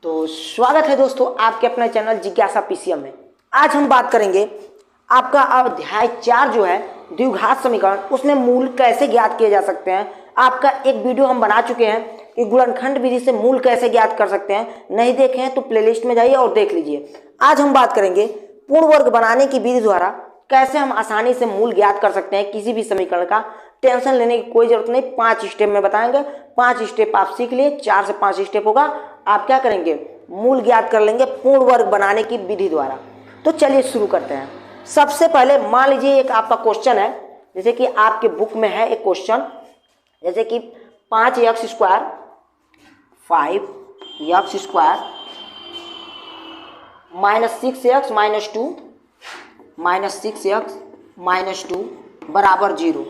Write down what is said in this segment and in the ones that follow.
तो स्वागत है दोस्तों आपके अपने चैनल जिज्ञासा पीसीएम में। आज हम बात करेंगे आपका अध्याय 4 जो है द्विघात समीकरण, उसमें मूल कैसे ज्ञात किए जा सकते हैं। आपका एक वीडियो हम बना चुके हैं कि गुणनखंड विधि से मूल कैसे ज्ञात कर सकते हैं। नहीं देखे हैं तो प्लेलिस्ट में जाइए और देख लीजिए। आज हम बात करेंगे पूर्ण वर्ग बनाने की विधि द्वारा कैसे हम आसानी से मूल ज्ञात कर सकते हैं किसी भी समीकरण का। टेंशन लेने की कोई जरूरत नहीं, 5 स्टेप में बताएंगे। 5 स्टेप आप सीख लिए, 4 से 5 स्टेप होगा, आप क्या करेंगे, मूल ज्ञात कर लेंगे पूर्ण वर्ग बनाने की विधि द्वारा। तो चलिए शुरू करते हैं। सबसे पहले मान लीजिए एक आपका क्वेश्चन है, जैसे कि आपके बुक में है एक क्वेश्चन, जैसे कि 5x square 5x square -6x - 2 बराबर 0।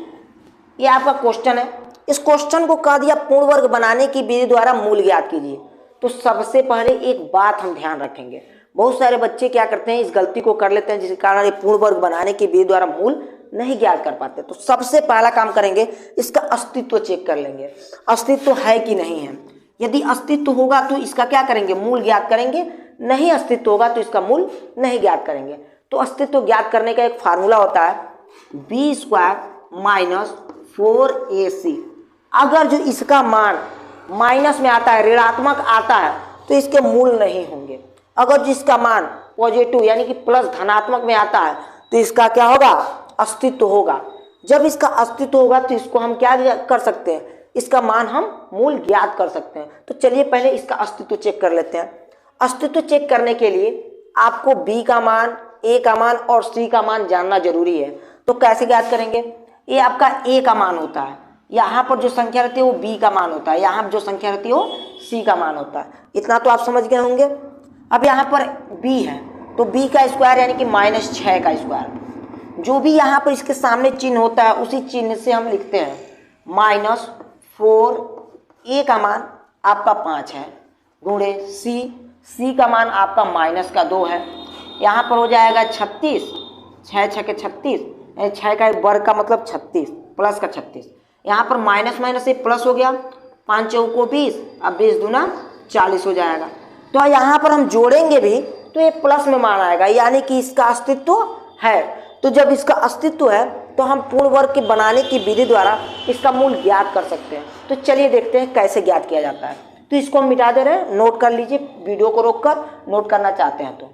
ये आपका क्वेश्चन है। इस क्वेश्चन को कह दिया पूर्ण वर्ग बनाने की विधि द्वारा मूल ज्ञात कीजिए। तो सबसे पहले एक बात हम ध्यान रखेंगे, बहुत सारे बच्चे क्या करते हैं, इस गलती को कर लेते हैं, जिसके कारण ये पूर्ण वर्ग बनाने की विधि द्वारा मूल नहीं ज्ञात कर पाते। तो सबसे पहला काम करेंगे, इसका अस्तित्व चेक कर लेंगे, अस्तित्व है कि नहीं है। यदि अस्तित्व होगा तो इसका क्या करेंगे, मूल ज्ञात करेंगे। नहीं अस्तित्व होगा तो इसका मूल नहीं ज्ञात करेंगे। तो अस्तित्व ज्ञात करने का एक फार्मूला होता है b² - 4ac। अगर जो इसका मान माइनस में आता है, ऋणात्मक आता है, तो इसके मूल नहीं होंगे। अगर जिसका मान पॉजिटिव यानी कि प्लस धनात्मक में आता है तो इसका क्या होगा, अस्तित्व होगा। जब इसका अस्तित्व होगा तो इसको हम क्या कर सकते हैं, इसका मान हम मूल ज्ञात कर सकते हैं। तो चलिए पहले इसका अस्तित्व चेक कर लेते हैं। अस्तित्व चेक करने के लिए आपको b का मान, a का मान और c का मान जानना जरूरी है। तो कैसे ज्ञात करेंगे, ये आपका a का मान होता है, यहाँ पर जो संख्या रहती है वो b का मान होता है, यहाँ पर जो संख्या रहती है वो c का मान होता है। इतना तो आप समझ गए होंगे। अब यहाँ पर b है तो b का स्क्वायर यानी कि -6 का स्क्वायर, जो भी यहाँ पर इसके सामने चिन्ह होता है उसी चिन्ह से हम लिखते हैं -4। a का मान आपका 5 है गुणे c का मान आपका -2 है। यहाँ पर हो जाएगा 36, 6 6 के 36, 6 का वर्ग का मतलब 36 प्लस का 36। यहाँ पर माइनस माइनस से प्लस हो गया, 5 चौको 20, अब 20 दूना 40 हो जाएगा। तो यहाँ पर हम जोड़ेंगे भी तो ये प्लस में मान आएगा, यानी कि इसका अस्तित्व है। तो जब इसका अस्तित्व है तो हम पूर्ण वर्ग के बनाने की विधि द्वारा इसका मूल ज्ञात कर सकते हैं। तो चलिए देखते हैं कैसे ज्ञात किया जाता है। तो इसको हम मिटा दे रहे हैं, नोट कर लीजिए, वीडियो को रोककर नोट करना चाहते हैं तो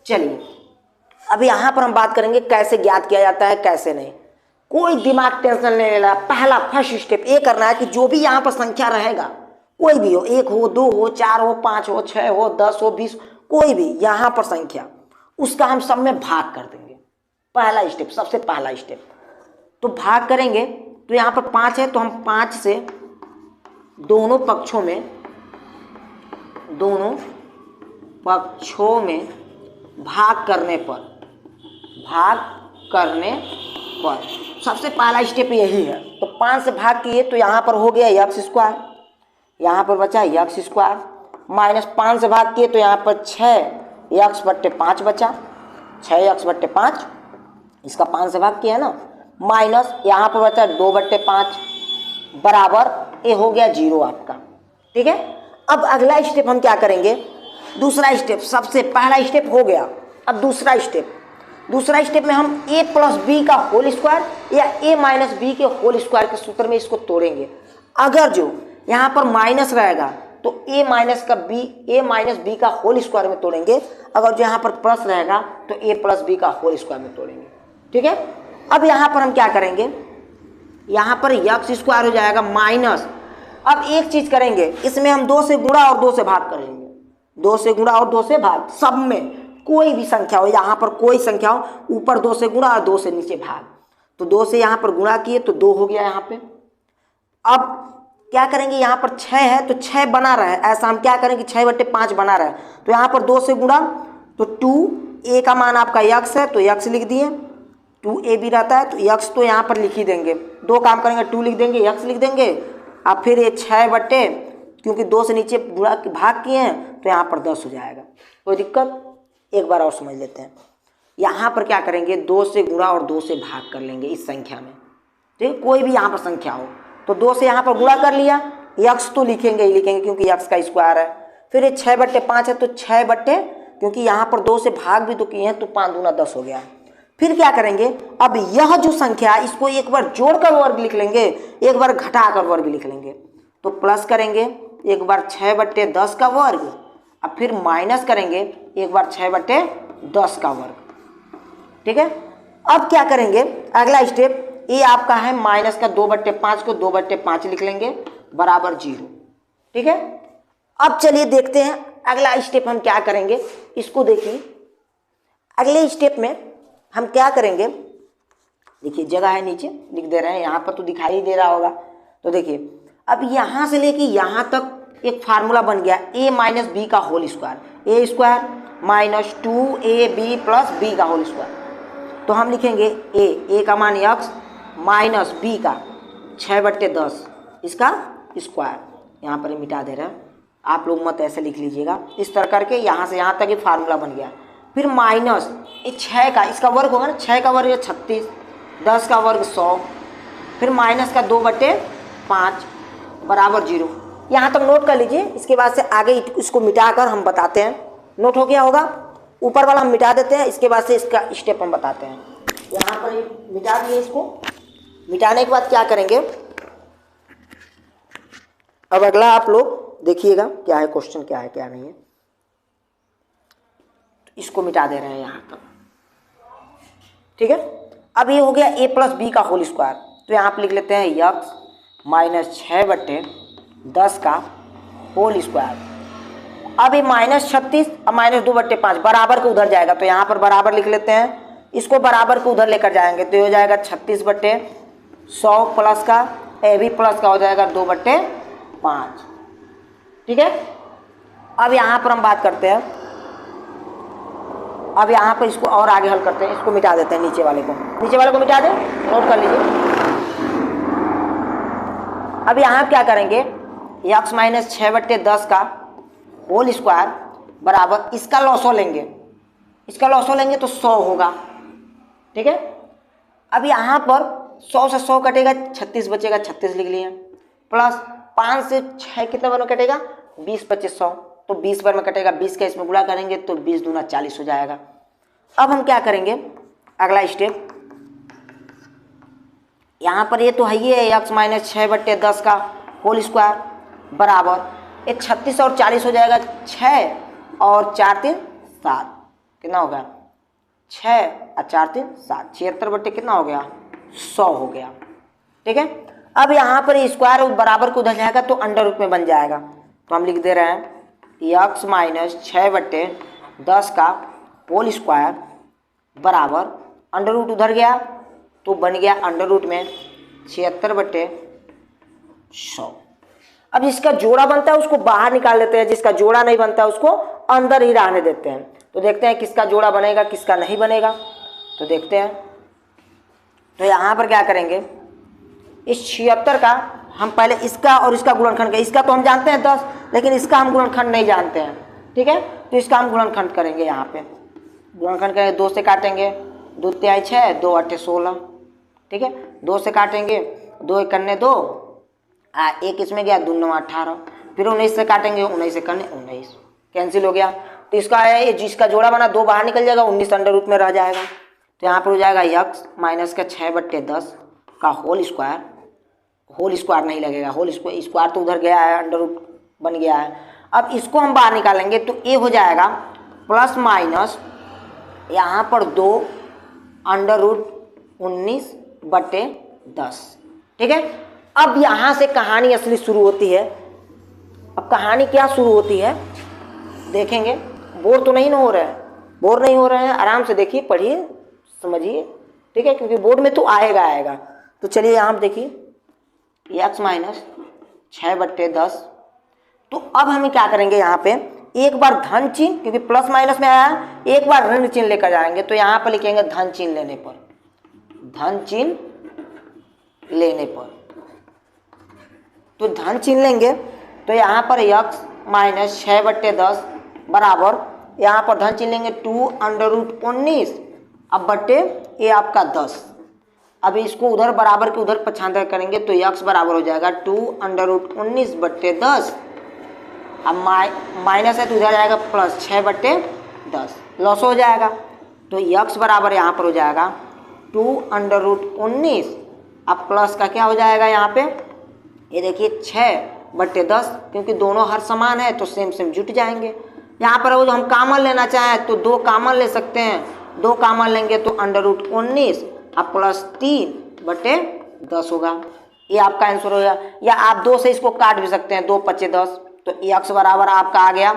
चलिए। अब यहाँ पर हम बात करेंगे कैसे ज्ञात किया जाता है, कैसे नहीं। कोई दिमाग टेंशन नहीं लेना। पहला फर्स्ट स्टेप ये करना है कि जो भी यहाँ पर संख्या रहेगा, कोई भी हो, 1 हो, 2 हो, 4 हो, 5 हो, 6 हो, 10 हो, 20, कोई भी यहाँ पर संख्या, उसका हम सब में भाग कर देंगे। पहला स्टेप, सबसे पहला स्टेप। तो भाग करेंगे तो यहाँ पर 5 है तो हम 5 से दोनों पक्षों में भाग करने पर सबसे पहला स्टेप यही है। तो 5 से भाग किए तो यहाँ पर हो गया x स्क्वायर, यहाँ पर बचा x स्क्वायर, -5 से भाग किए तो यहाँ पर 6x/5 बचा, 6x/5, इसका 5 से भाग किया है ना, माइनस यहाँ पर बचा 2/5 बराबर ये हो गया 0 आपका। ठीक है। अब अगला स्टेप हम क्या करेंगे, दूसरा स्टेप, सबसे पहला स्टेप हो गया। अब दूसरा स्टेप में हम a + b का होल स्क्वायर या a - b के होल स्क्वायर के सूत्र में इसको तोड़ेंगे। अगर जो यहाँ पर माइनस रहेगा तो a - b का होल स्क्वायर में तोड़ेंगे। अगर जो यहाँ पर प्लस रहेगा तो a + b का होल स्क्वायर में तोड़ेंगे। ठीक है। अब यहाँ पर हम क्या करेंगे, यहाँ पर x स्क्वायर हो जाएगा माइनस। अब एक चीज करेंगे, इसमें हम 2 से गुणा और 2 से भाग करेंगे। 2 से गुणा और 2 से भाग, सब में कोई भी संख्या हो, यहाँ पर कोई संख्या हो, ऊपर 2 से गुणा और 2 से नीचे भाग। तो 2 से यहाँ पर गुणा किए तो 2 हो गया यहाँ पे। अब क्या करेंगे, यहाँ पर 6 है तो 6 बना रहा है, ऐसा हम क्या करेंगे 6/5 बना रहा है। तो यहाँ पर 2 से गुणा तो 2a का मान आपका x है तो x लिख दिए, 2a भी रहता है तो x तो यहाँ पर लिख ही देंगे। 2 काम करेंगे, 2 लिख देंगे, x लिख देंगे। अब फिर ये 6 क्योंकि 2 से नीचे भाग किए हैं तो यहाँ पर 10 हो जाएगा। कोई दिक्कत, एक बार और समझ लेते हैं। यहाँ पर क्या करेंगे, 2 से गुणा और 2 से भाग कर लेंगे इस संख्या में। ठीक, कोई भी यहाँ पर संख्या हो तो 2 से यहाँ पर गुणा कर लिया, यक्स तो लिखेंगे ही लिखेंगे क्योंकि यक्स का स्क्वायर है। फिर ये 6/5 है तो 6 बट्टे, क्योंकि यहाँ पर 2 से भाग भी तो किए हैं तो 5 दूना 10 हो गया। फिर क्या करेंगे, अब यह जो संख्या इसको एक बार जोड़कर वर्ग लिख लेंगे, एक बार घटाकर वर्ग लिख लेंगे। तो प्लस करेंगे एक बार 6/10 का वर्ग, अब फिर माइनस करेंगे एक बार 6/10 का वर्ग। ठीक है, अब क्या करेंगे, अगला स्टेप ये आपका है माइनस का 2/5 को 2/5 लिख लेंगे बराबर 0। ठीक है, अब चलिए देखते हैं अगला स्टेप हम क्या करेंगे। इसको देखिए, अगले स्टेप में हम क्या करेंगे, देखिए जगह है नीचे लिख दे रहे हैं, यहाँ पर तो दिखाई ही दे रहा होगा। तो देखिए अब यहाँ से लेके यहाँ तक एक फार्मूला बन गया a - b का whole square, a square minus 2ab plus b का होल स्क्वायर। तो हम लिखेंगे a का मान x माइनस b का 6/10 इसका स्क्वायर, यहाँ पर मिटा दे रहे हैं, आप लोग मत ऐसे लिख लीजिएगा, इस तरह करके यहाँ से यहाँ तक ये फार्मूला बन गया। फिर माइनस ये 6 का इसका वर्ग होगा ना, 6 का वर्ग 36, 10 का वर्ग 100, फिर माइनस का 2/5 बराबर 0। यहाँ तक नोट कर लीजिए, इसके बाद से आगे इसको मिटाकर हम बताते हैं। नोट हो गया होगा, ऊपर वाला हम मिटा देते हैं, इसके बाद से इसका स्टेप हम बताते हैं। यहाँ पर मिटा दिए, इसको मिटाने के बाद क्या करेंगे, अब अगला आप लोग देखिएगा क्या है, क्वेश्चन क्या है क्या नहीं है। इसको मिटा दे रहे हैं यहाँ तक। ठीक है, अब ये हो गया a + b का होल स्क्वायर, तो यहाँ पे लिख लेते हैं x माइनस 6/10 का होल स्क्वायर। अब ये -36 और माइनस 2/5 बराबर को उधर जाएगा, तो यहाँ पर बराबर लिख लेते हैं, इसको बराबर को उधर लेकर जाएंगे तो ये हो जाएगा 36/100 प्लस का ab प्लस का हो जाएगा 2/5। ठीक है, अब यहाँ पर हम बात करते हैं, अब यहाँ पर इसको और आगे हल करते हैं, इसको मिटा देते हैं, नीचे वाले को मिटा दें, नोट कर लीजिए। अब यहाँ क्या करेंगे, x माइनस 6/10 का होल स्क्वायर बराबर इसका लॉसो लेंगे, तो 100 होगा। ठीक है, अब यहाँ पर 100 से 100 कटेगा, 36 बचेगा, 36 लिख लिए, प्लस 5 से 6 कितना बार में कटेगा, 20 25 100, तो 20 बार में कटेगा, 20 का इसमें गुणा करेंगे तो 20 दूना 40 हो जाएगा। अब हम क्या करेंगे, अगला स्टेप, यहाँ पर ये तो है ही है x माइनस 6/10 का होल स्क्वायर बराबर ये 36 और 40 हो जाएगा, 6 और 4 3 7, कितना हो गया, 6 और 4 3 7, 76 कितना हो गया, 100 हो गया। ठीक है, अब यहाँ पर स्क्वायर बराबर को उधर जाएगा तो अंडर रूट में बन जाएगा, तो हम लिख दे रहे हैं x माइनस 6/10 का होल स्क्वायर बराबर अंडर रूट उधर गया तो बन गया अंडर रूट में 76/100। अब जिसका जोड़ा बनता है उसको बाहर निकाल लेते हैं, जिसका जोड़ा नहीं बनता है उसको अंदर ही रहने देते हैं। तो देखते हैं किसका जोड़ा बनेगा किसका नहीं बनेगा, तो देखते हैं। तो यहाँ पर क्या करेंगे, इस 76 का हम पहले इसका और इसका गुणनखंड, इसका तो हम जानते हैं 10, लेकिन इसका हम गुणनखंड नहीं जानते हैं। ठीक है, तो इसका हम गुणनखंड करेंगे, यहाँ पे गुणनखंड करेंगे, 2 से काटेंगे, 2 तिहाई 6, 2 8 16। ठीक है, 2 से काटेंगे, 2 1 2, 1 इसमें गया, 2 9 18, फिर 19 से काटेंगे, 19 से 19 कैंसिल हो गया। तो इसका है जिसका जोड़ा बना 2 बाहर निकल जाएगा, 19 अंडर रूट में रह जाएगा। तो यहाँ पर हो जाएगा x माइनस का 6/10 का होल स्क्वायर नहीं लगेगा, होल स्क्वायर तो उधर गया है, अंडर रूट बन गया है। अब इसको हम बाहर निकालेंगे तो ये हो जाएगा प्लस माइनस यहाँ पर 2 अंडर रूट 19/10। ठीक है, अब यहाँ से कहानी असली शुरू होती है। अब कहानी क्या शुरू होती है देखेंगे, बोर तो नहीं हो रहा है, बोर नहीं हो रहे हैं, आराम से देखिए, पढ़िए, समझिए। ठीक है, क्योंकि बोर्ड में तो आएगा। तो चलिए यहाँ देखिए x माइनस 6/10। तो अब हम क्या करेंगे, यहाँ पे एक बार धन चिन्ह, क्योंकि प्लस माइनस में आया, एक बार ऋण चिन्ह लेकर जाएंगे। तो यहाँ पर लिखेंगे धन चिन्ह लेने पर, तो धन चिन्ह लेंगे तो यहाँ पर x माइनस 6/10 बराबर, यहाँ पर धन चिन्ह लेंगे 2 अंडर रूट 19 अब बट्टे ये आपका 10। अब इसको उधर बराबर के उधर पक्षांतर करेंगे तो x बराबर हो जाएगा 2 अंडर रूट 19/10 अब माइनस है तो उधर जाएगा प्लस 6/10 लॉस हो जाएगा। तो यक्स बराबर यहाँ पर हो जाएगा 2√19। अब प्लस का क्या हो जाएगा यहाँ पे, ये देखिए 6/10, क्योंकि दोनों हर समान है तो सेम सेम जुट जाएंगे। यहाँ पर वो जो हम कामन लेना चाहें तो 2 कामन ले सकते हैं, 2 कामन लेंगे तो √19 अब प्लस 3/10 होगा। ये आपका आंसर हो गया। या आप 2 से इसको काट भी सकते हैं, 2×5=10। तो x बराबर आपका आ गया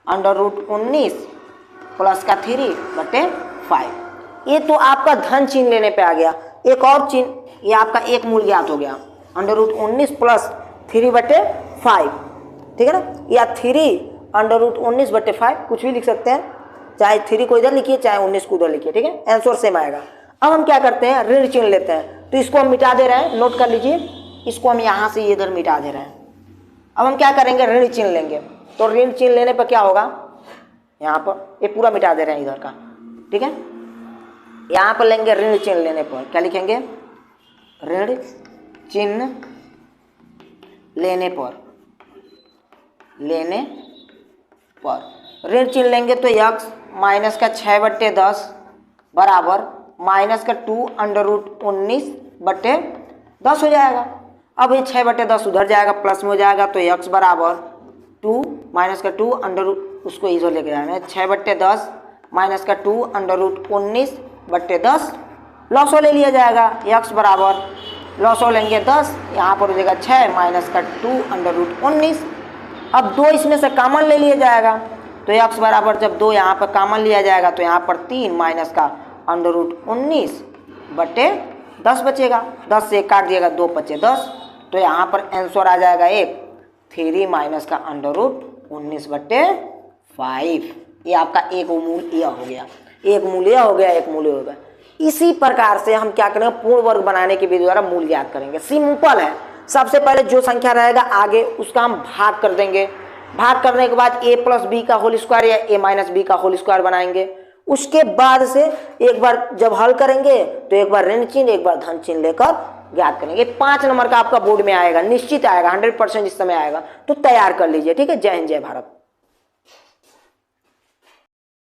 √19 प्लस का 3/5। ये तो आपका धन चिन्ह लेने पे आ गया। एक और चिन्ह, ये आपका एक मूल ज्ञात हो गया √19 प्लस 3/5, ठीक है ना, या 3√19/5 कुछ भी लिख सकते हैं, चाहे 3 को इधर लिखिए चाहे 19 को उधर लिखिए, ठीक है, आंसर सेम आएगा। अब हम क्या करते हैं, ऋण चिन्ह लेते हैं। तो इसको हम मिटा दे रहे हैं, नोट कर लीजिए, इसको हम यहाँ से इधर मिटा दे रहे हैं। अब हम क्या करेंगे, ऋण चिन्ह लेंगे। तो ऋण चिन्ह लेने पर क्या होगा, यहाँ पर ये पूरा मिटा दे रहे हैं इधर का, ठीक है। यहाँ पर लेंगे ऋण चिन्ह लेने पर क्या लिखेंगे, ऋण चिन्ह लेने पर ऋण चिन्ह लेंगे तो x माइनस का 6/10 बराबर माइनस का 2√19/10 हो जाएगा। अब ये 6/10 उधर जाएगा प्लस में हो जाएगा, तो x बराबर 2 माइनस का 2 उसको इधर लेके जाना है, 6/10 माइनस का 2√19/10 लॉसो ले लिया जाएगा। x बराबर लॉसो लेंगे 10, यहाँ पर हो जाएगा 6 माइनस का 2√19। अब 2 इसमें से कॉमन ले लिया जाएगा, तो x बराबर जब 2 यहाँ पर कॉमन लिया जाएगा तो यहाँ पर 3 माइनस का √19/10 बचेगा। 10 से काट दिएगा, 2×5=10, तो यहाँ पर आंसर आ जाएगा 3 माइनस का √19/5। ये आपका एक मूल यह हो गया, एक मूल यह हो गया, एक मूल हो गया। इसी प्रकार से हम क्या करेंगे, पूर्ण वर्ग बनाने की विधि द्वारा मूल ज्ञात करेंगे। सिंपल है, सबसे पहले जो संख्या रहेगा आगे उसका हम भाग कर देंगे। भाग करने के बाद a + b का होल स्क्वायर या a - b का होल स्क्वायर बनाएंगे। उसके बाद से एक बार जब हल करेंगे तो एक बार ऋण चिन्ह एक बार धन चिन्ह लेकर ज्ञात करेंगे। 5 नंबर का आपका बोर्ड में आएगा, निश्चित आएगा, 100% इस समय आएगा, तो तैयार कर लीजिए, ठीक है। जय हिंद, जय भारत।